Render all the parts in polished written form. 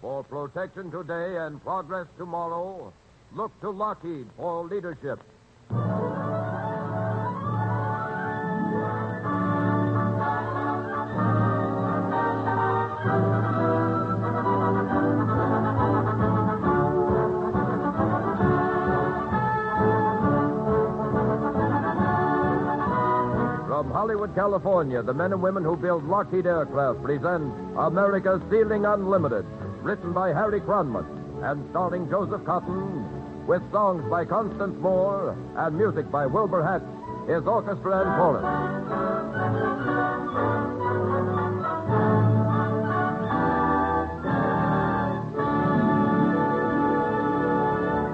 For protection today and progress tomorrow, look to Lockheed for leadership. From Hollywood, California, the men and women who build Lockheed aircraft present America's Ceiling Unlimited, written by Harry Cronman and starring Joseph Cotton, with songs by Constance Moore and music by Wilbur Hatch, his orchestra and chorus.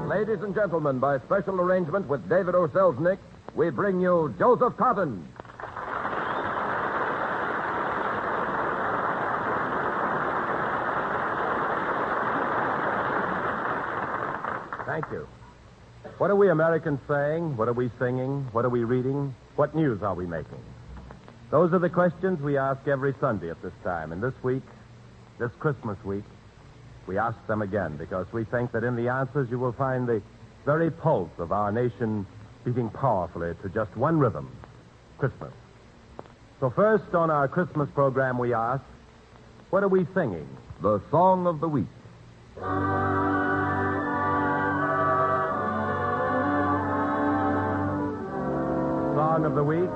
Ladies and gentlemen, by special arrangement with David O. Selznick, we bring you Joseph Cotton. Thank you. What are we Americans saying? What are we singing? What are we reading? What news are we making? Those are the questions we ask every Sunday at this time. And this week, this Christmas week, we ask them again because we think that in the answers you will find the very pulse of our nation beating powerfully to just one rhythm, Christmas. So first on our Christmas program we ask, what are we singing? The Song of the Week. Song of the Week,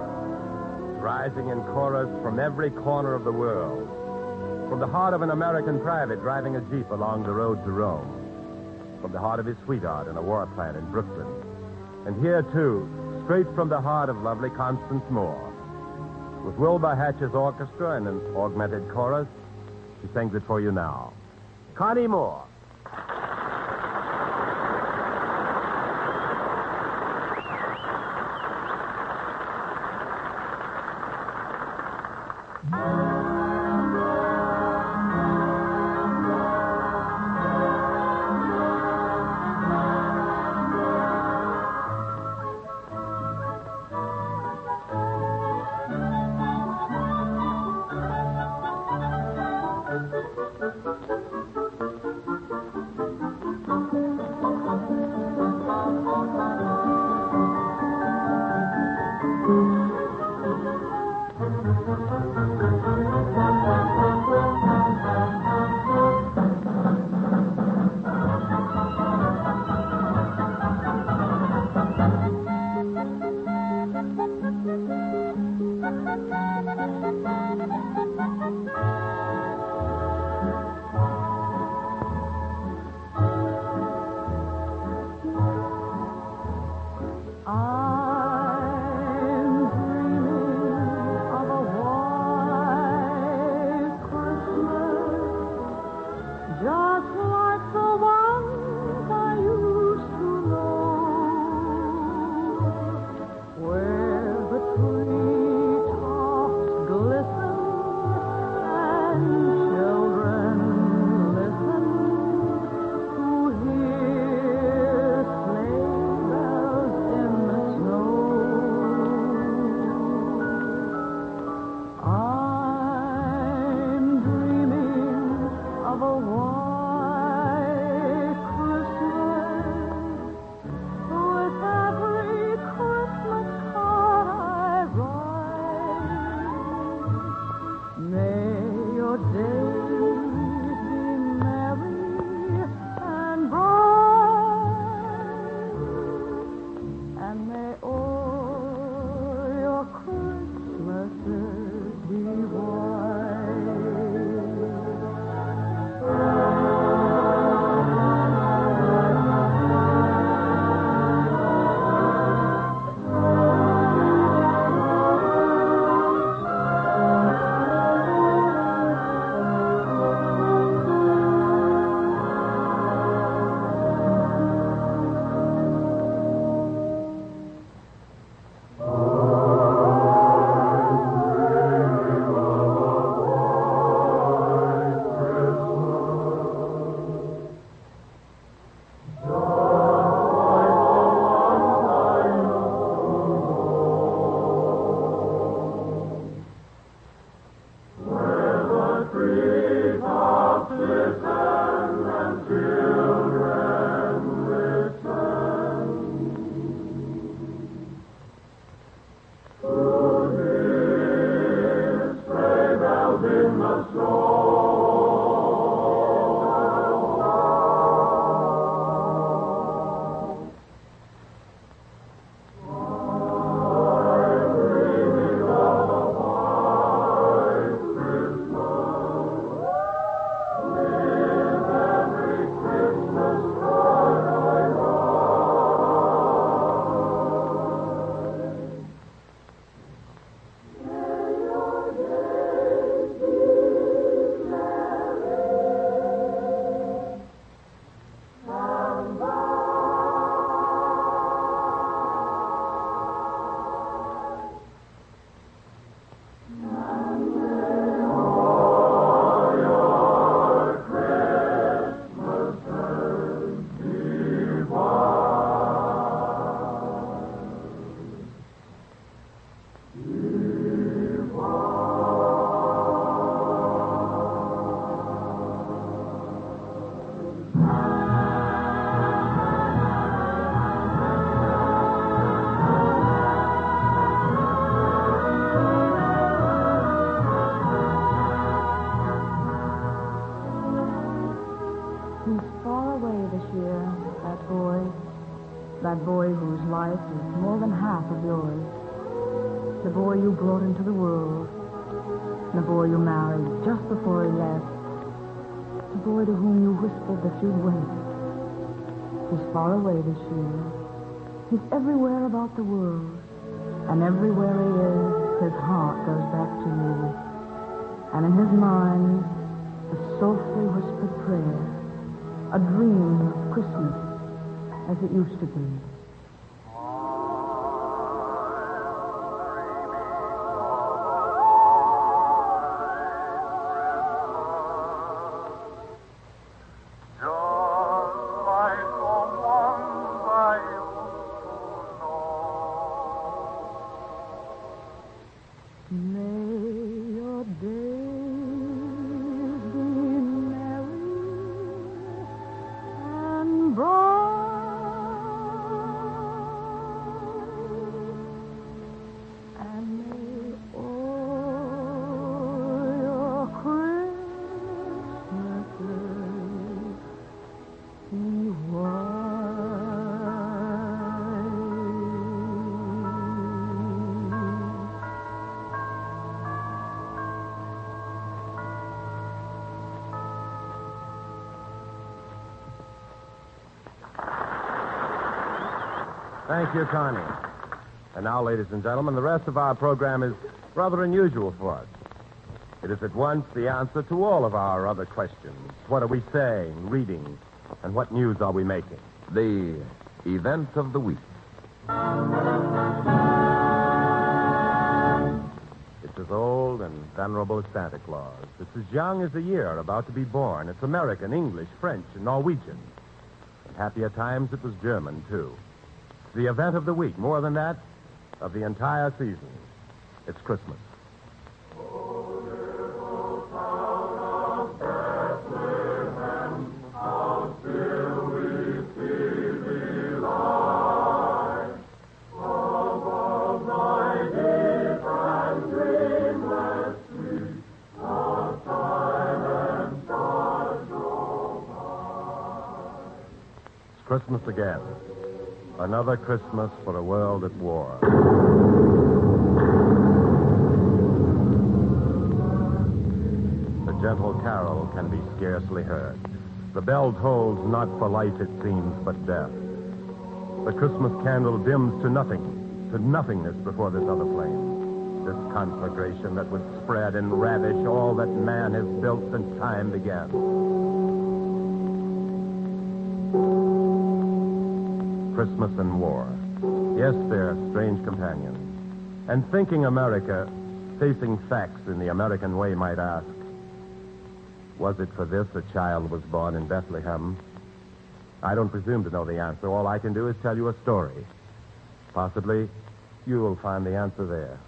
rising in chorus from every corner of the world. From the heart of an American private driving a Jeep along the road to Rome. From the heart of his sweetheart in a warplant in Brooklyn. And here, too, straight from the heart of lovely Constance Moore. With Wilbur Hatch's orchestra and an augmented chorus, she sings it for you now. Connie Moore. in the snow. That boy whose life is more than half of yours. The boy you brought into the world. The boy you married just before he left. The boy to whom you whispered that you'd wait. He's far away this year. He's everywhere about the world. And everywhere he is, his heart goes back to you. And in his mind, a softly whispered prayer. A dream of Christmas as it used to be. Thank you, Connie. And now, ladies and gentlemen, the rest of our program is rather unusual for us. It is at once the answer to all of our other questions. What are we saying, reading, and what news are we making? The event of the week. It's as old and venerable as Santa Claus. It's as young as the year about to be born. It's American, English, French, and Norwegian. In happier times, it was German, too. It's the event of the week. More than that, of the entire season. It's Christmas. Christmas again. Another Christmas for a world at war. The gentle carol can be scarcely heard. The bell tolls not for life, it seems, but death. The Christmas candle dims to nothing, to nothingness before this other flame. This conflagration that would spread and ravish all that man has built since time began. Christmas and war. Yes, they're strange companions. And thinking America, facing facts in the American way, might ask, was it for this a child was born in Bethlehem? I don't presume to know the answer. All I can do is tell you a story. Possibly, you will find the answer there.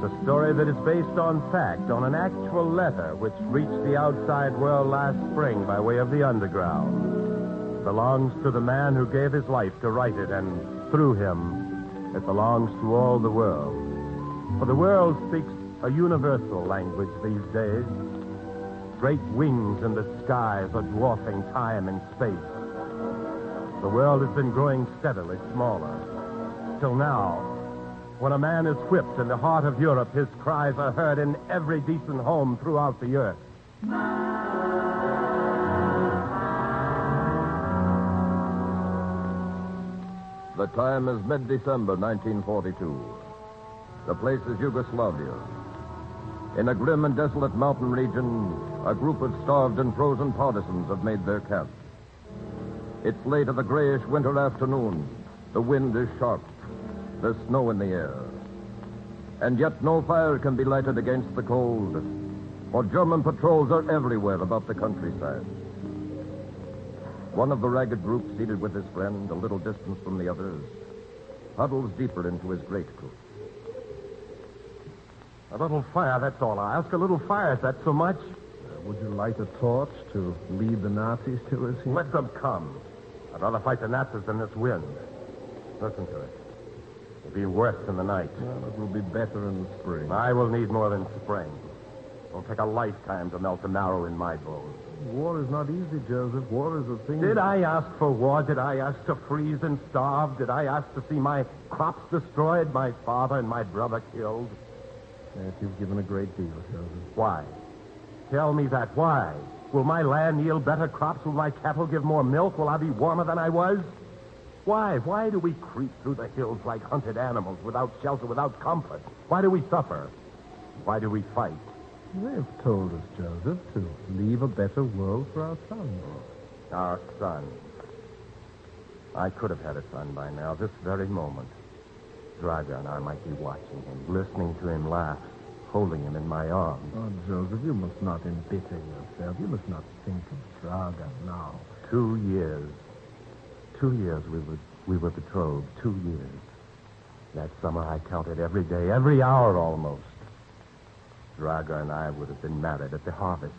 a story that is based on fact, on an actual letter which reached the outside world last spring by way of the underground. It belongs to the man who gave his life to write it, and through him, it belongs to all the world. For the world speaks a universal language these days. Great wings in the skies are dwarfing time and space. The world has been growing steadily smaller. Till now, when a man is whipped in the heart of Europe, his cries are heard in every decent home throughout the earth. The time is mid-December 1942. The place is Yugoslavia. In a grim and desolate mountain region, a group of starved and frozen partisans have made their camp. It's late of a grayish winter afternoon. The wind is sharp. There's snow in the air. And yet no fire can be lighted against the cold, for German patrols are everywhere about the countryside. One of the ragged group, seated with his friend a little distance from the others, huddles deeper into his greatcoat. A little fire, that's all I ask. A little fire, is that so much? Would you light a torch to lead the Nazis to us here? Let them come. I'd rather fight the Nazis than this wind. Listen to it. It'll be worse in the night. Well, it will be better in the spring. I will need more than spring. It'll take a lifetime to melt the marrow in my bones. War is not easy, Joseph. War is a thing... Did I ask for war? Did I ask to freeze and starve? Did I ask to see my crops destroyed, my father and my brother killed? Yes, you've given a great deal, Joseph. Why? Tell me that. Why? Will my land yield better crops? Will my cattle give more milk? Will I be warmer than I was? Why? Why do we creep through the hills like hunted animals, without shelter, without comfort? Why do we suffer? Why do we fight? They've told us, Joseph, to leave a better world for our sons. Our son. I could have had a son by now, this very moment. Draga and I might be watching him, listening to him laugh, holding him in my arms. Oh, Joseph, you must not embitter yourself. You must not think of Draga now. 2 years. 2 years we were betrothed. 2 years. That summer I counted every day, every hour almost. Draga and I would have been married at the harvest.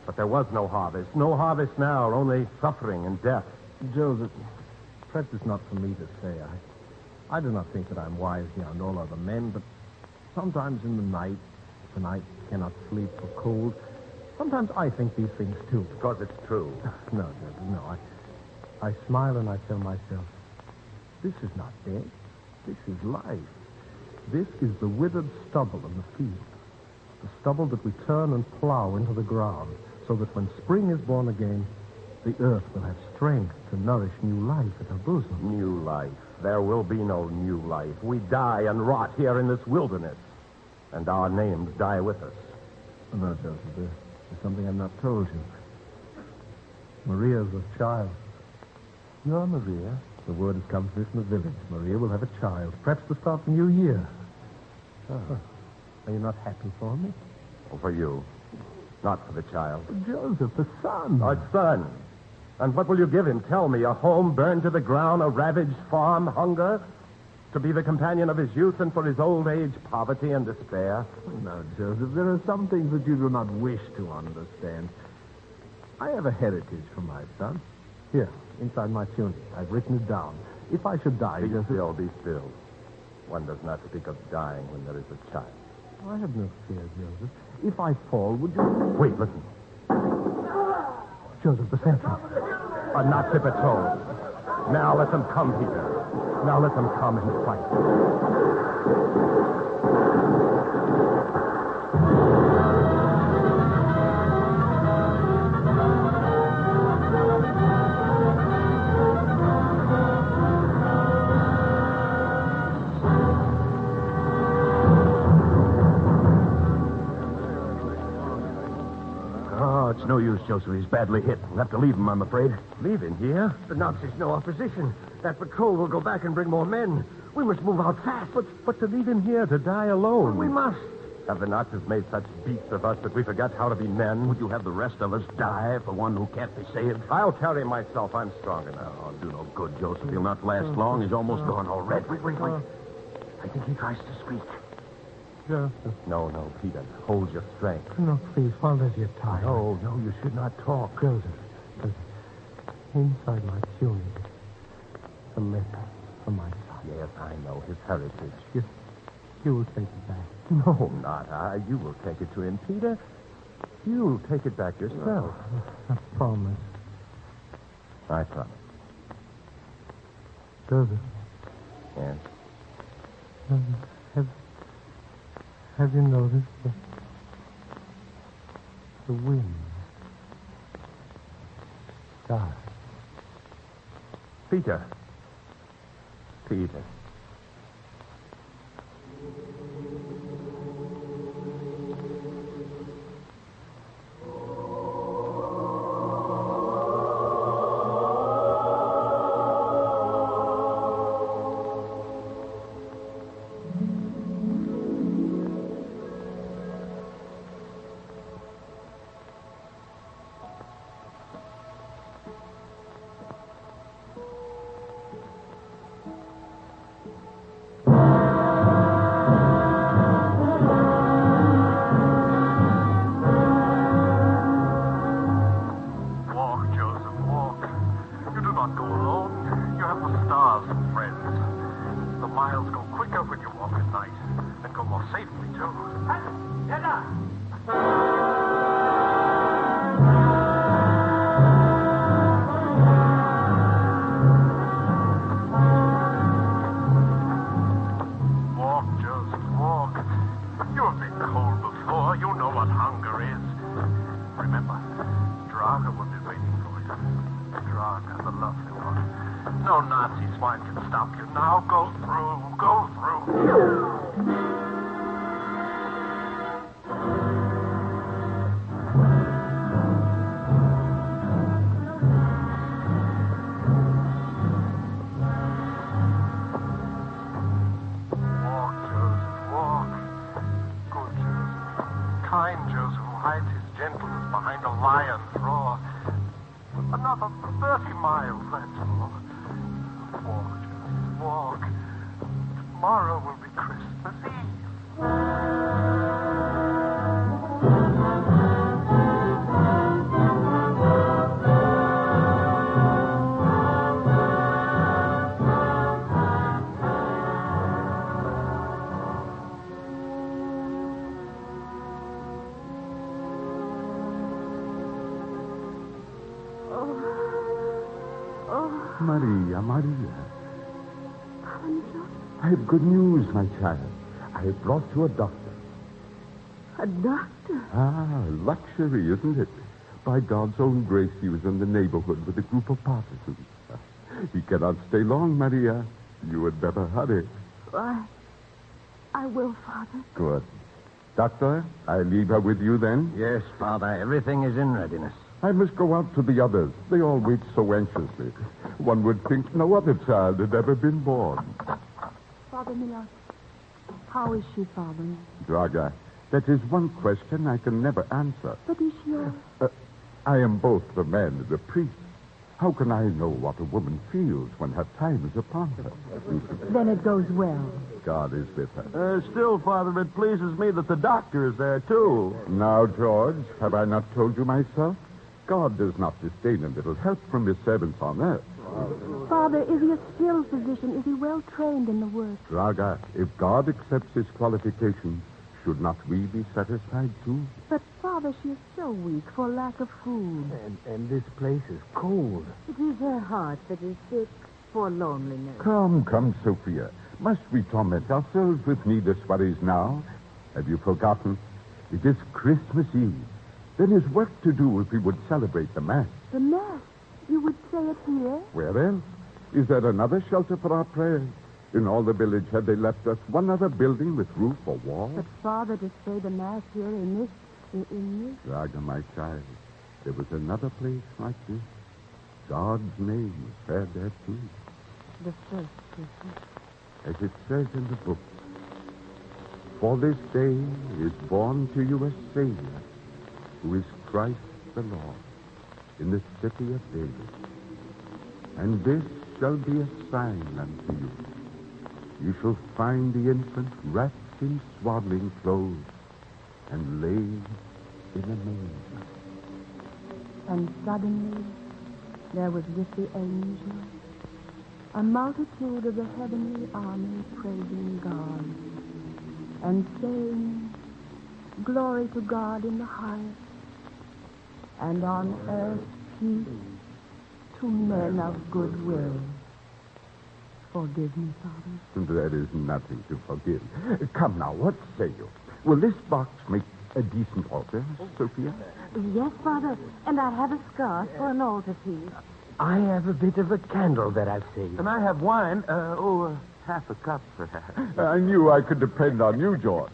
But there was no harvest. No harvest now, only suffering and death. Joseph, perhaps it's not for me to say. I do not think that I'm wise beyond all other men, but sometimes in the night, if the night cannot sleep for cold, sometimes I think these things too. Because it's true. No, Joseph, no. I smile and I tell myself, this is not death. This is life. This is the withered stubble in the field. The stubble that we turn and plow into the ground, so that when spring is born again, the earth will have strength to nourish new life at her bosom. New life. There will be no new life. We die and rot here in this wilderness. And our names die with us. Oh, no, Joseph, there's something I've not told you. Maria's a child. You're Maria? The word has come to us in the village. Maria will have a child, perhaps to start the new year. Oh. Are you not happy for me? Well, for you. Not for the child. Joseph, the son. A son. And what will you give him? Tell me. A home burned to the ground, a ravaged farm, hunger? To be the companion of his youth, and for his old age, poverty and despair? No, Joseph, there are some things that you do not wish to understand. I have a heritage for my son. Here, inside my tunic. I've written it down. If I should die, Be Joseph... still, be still. One does not speak of dying when there is a child. I have no fear, Joseph. If I fall, would you... Wait, listen. Joseph, the sentry. A Nazi patrol. Now let them come, Peter. Now let them come and fight. It's no use, Joseph. He's badly hit. We'll have to leave him, I'm afraid. Leave him here? The Nazis know our position. That patrol will go back and bring more men. We must move out fast. But to leave him here to die alone. We must. Have the Nazis made such beasts of us that we forgot how to be men? Would you have the rest of us die for one who can't be saved? I'll carry myself. I'm strong enough. Oh, do no good, Joseph. He'll not last long. He's almost gone already. Wait. I think he tries to speak. Joseph. No, Peter. Hold your strength. No, please, while there's your time. No, you should not talk. Joseph. Inside my tunic, a letter from my son. Yes, I know. His heritage. You will take it back. No, not I. You will take it to him, Peter. You'll take it back yourself. I promise. I promise. Joseph. Yes? Have you noticed the wind? God. Peter. No Nazi swine can stop you now. Go through. Walk, Joseph, walk. Good Joseph. Kind Joseph who hides his gentleness behind a lion's roar. Another 30 miles, that's all. Walk, Joseph, walk. Tomorrow will be Christmas Eve. Maria. I have good news, my child. I have brought you a doctor. A doctor? Ah, luxury, isn't it? By God's own grace, he was in the neighborhood with a group of partisans. He cannot stay long, Maria. You had better hurry. I will, Father. Good. Doctor, I leave her with you then? Yes, Father. Everything is in readiness. I must go out to the others. They all wait so anxiously. One would think no other child had ever been born. Father Miller, how is she, Father? Draga, that is one question I can never answer. But is she I am both the man and the priest. How can I know what a woman feels when her time is upon her? Then it goes well. God is with her. Still, Father, it pleases me that the doctor is there, too. Now, George, have I not told you myself? God does not disdain a little help from his servants on earth. Father, is he a skilled physician? Is he well trained in the work? Draga, if God accepts his qualifications, should not we be satisfied too? But, Father, she is so weak for lack of food. And this place is cold. It is her heart that is sick for loneliness. Come, Sophia. Must we torment ourselves with needless worries now? Have you forgotten? It is Christmas Eve. There is work to do if we would celebrate the Mass. The Mass? You would say it here? Where else? Is there another shelter for our prayers? In all the village, have they left us one other building with roof or wall? But, Father, to say the Mass here in this... Draga, my child, there was another place like this. God's name was said there, too. The first Christmas. As it says in the book, for this day is born to you a Savior, who is Christ the Lord, in the city of David. And this shall be a sign unto you. You shall find the infant wrapped in swaddling clothes and laid in a manger. And suddenly there was with the angel a multitude of the heavenly army praising God and saying, Glory to God in the highest, and on earth peace to men of good will. Forgive me, Father. There is nothing to forgive. Come now, what say you? Will this box make a decent altar, Sophia? Yes, Father, and I have a scarf for an altar piece. I have a bit of a candle that I've saved. And I have wine. Half a cup, perhaps. I knew I could depend on you, George.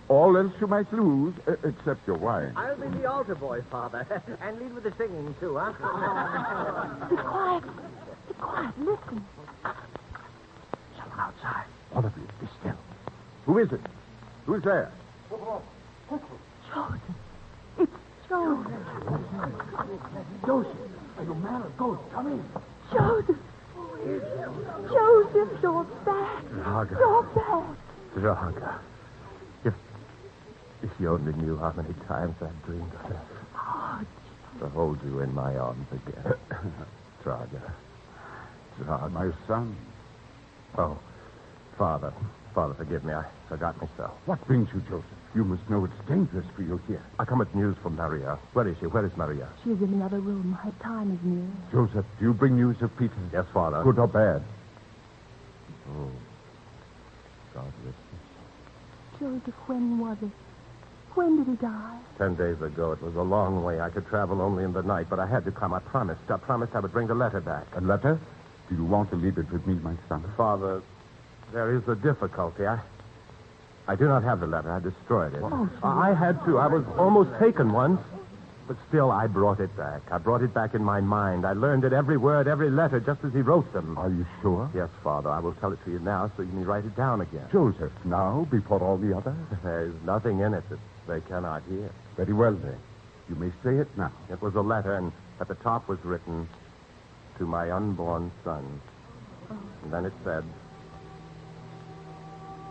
All else you might lose, except your wine. I'll be the altar boy, Father. And lead with the singing, too, huh? Be quiet. Be quiet. Listen. Someone outside. All of you, be still. Who is it? Who's there? Joseph. It's Joseph. Joseph, are you man or ghost? Come in. Joseph. Joseph, you're back. Draga. You're back. Draga. If you only knew how many times I've dreamed of this. Oh, To hold you in my arms again. Draga. Draga. My son. Oh, Father, forgive me. I forgot myself. What brings you, Joseph? You must know it's dangerous for you here. I come with news from Maria. Where is she? Where is Maria? She's in the other room. Her time is near. Joseph, do you bring news of Peter? Yes, Father. Good or bad? Oh, God rest him. Joseph, when was it? When did he die? 10 days ago. It was a long way. I could travel only in the night, but I had to come. I promised I would bring the letter back. A letter? Do you want to leave it with me, my son? Father, there is a difficulty. I do not have the letter. I destroyed it. Oh, I had to. I was almost taken once. But still, I brought it back. I brought it back in my mind. I learned it every word, every letter, just as he wrote them. Are you sure? Yes, Father. I will tell it to you now so you may write it down again. Joseph, now, before all the others? There is nothing in it that they cannot hear. Very well, then. You may say it now. It was a letter, and at the top was written, to my unborn son. And then it said,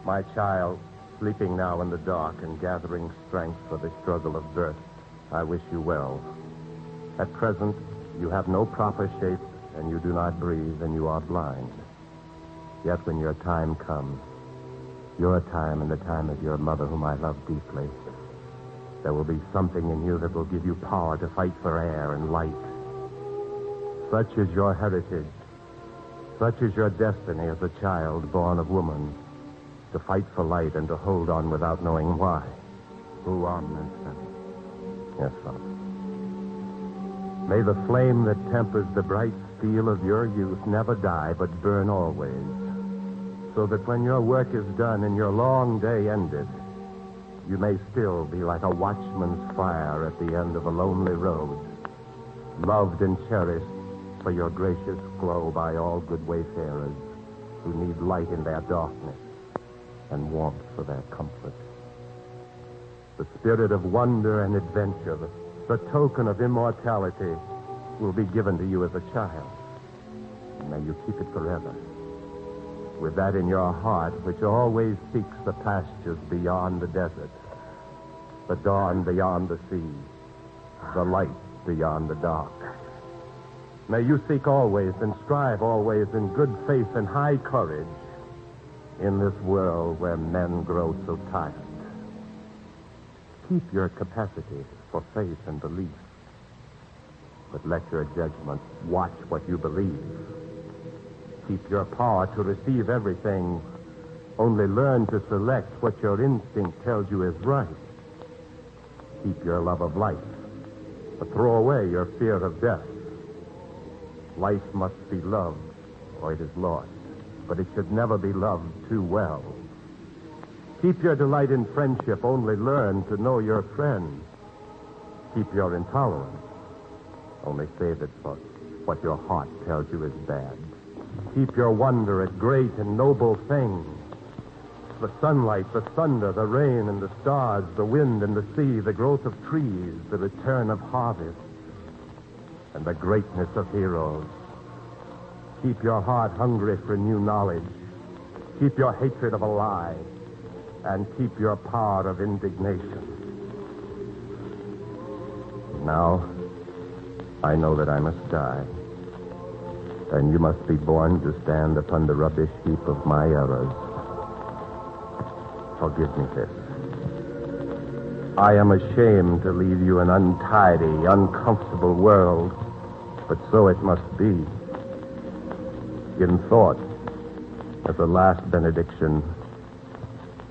my child, sleeping now in the dark and gathering strength for the struggle of birth, I wish you well. At present, you have no proper shape, and you do not breathe, and you are blind. Yet when your time comes, your time and the time of your mother, whom I love deeply, there will be something in you that will give you power to fight for air and light. Such is your heritage. Such is your destiny as a child born of woman, to fight for light and to hold on without knowing why. Go on, my son. Yes, Father. May the flame that tempers the bright steel of your youth never die, but burn always, so that when your work is done and your long day ended, you may still be like a watchman's fire at the end of a lonely road, loved and cherished for your gracious glow by all good wayfarers who need light in their darkness and warmth for their comfort. The spirit of wonder and adventure, the token of immortality, will be given to you as a child. And may you keep it forever. With that in your heart, which always seeks the pastures beyond the desert, the dawn beyond the sea, the light beyond the dark. May you seek always and strive always in good faith and high courage in this world where men grow so tired. Keep your capacity for faith and belief, but let your judgment watch what you believe. Keep your power to receive everything. Only learn to select what your instinct tells you is right. Keep your love of life, but throw away your fear of death. Life must be loved, or it is lost, but it should never be loved too well. Keep your delight in friendship. Only learn to know your friends. Keep your intolerance. Only save it for what your heart tells you is bad. Keep your wonder at great and noble things. The sunlight, the thunder, the rain and the stars, the wind and the sea, the growth of trees, the return of harvest, and the greatness of heroes. Keep your heart hungry for new knowledge. Keep your hatred of a lie. and keep your power of indignation. Now, I know that I must die, and you must be born to stand upon the rubbish heap of my errors. Forgive me this. I am ashamed to leave you an untidy, uncomfortable world, but so it must be. In thought, as a last benediction,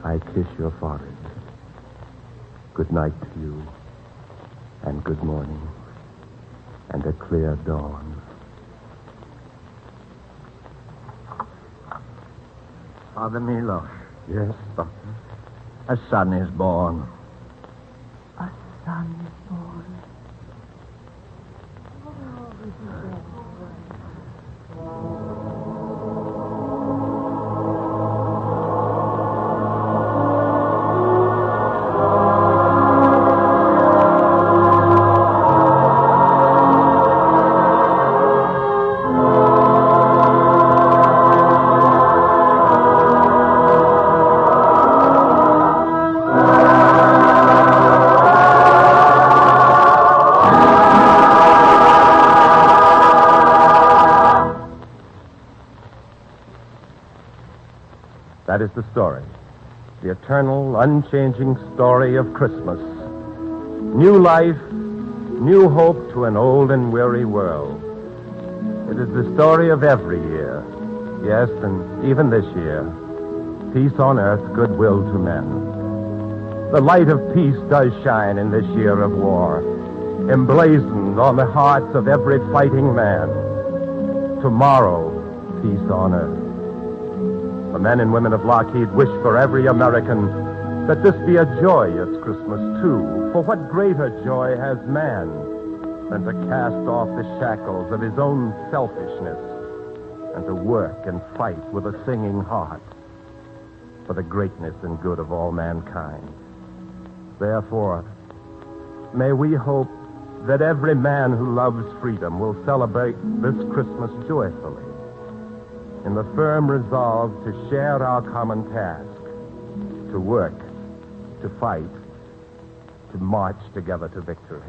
I kiss your forehead. Good night to you, and good morning, and a clear dawn. Father Milos, Yes, Doctor? a son is born. A son is born. That is the story. The eternal, unchanging story of Christmas. New life, new hope to an old and weary world. It is the story of every year. Yes, and even this year. Peace on earth, goodwill to men. The light of peace does shine in this year of war, emblazoned on the hearts of every fighting man. Tomorrow, peace on earth. The men and women of Lockheed wish for every American that this be a joyous Christmas, too. For what greater joy has man than to cast off the shackles of his own selfishness and to work and fight with a singing heart for the greatness and good of all mankind. Therefore, may we hope that every man who loves freedom will celebrate this Christmas joyfully, in the firm resolve to share our common task, to work, to fight, to march together to victory.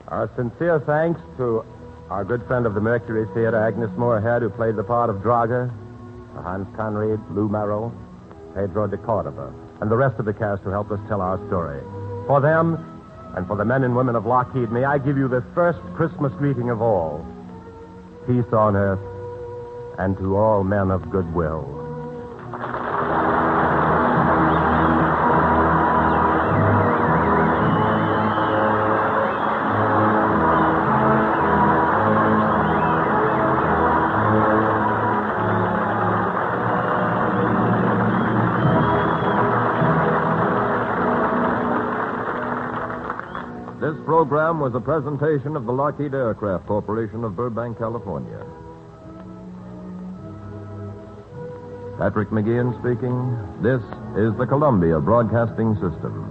Our sincere thanks to our good friend of the Mercury Theater, Agnes Moorehead, who played the part of Draga, Hans Conried, Lou Merrill, Pedro de Cordova, and the rest of the cast who helped us tell our story. For them, and for the men and women of Lockheed, may I give you the first Christmas greeting of all. Peace on earth, and to all men of goodwill. This program was a presentation of the Lockheed Aircraft Corporation of Burbank, California. Patrick McGeehan speaking. This is the Columbia Broadcasting System.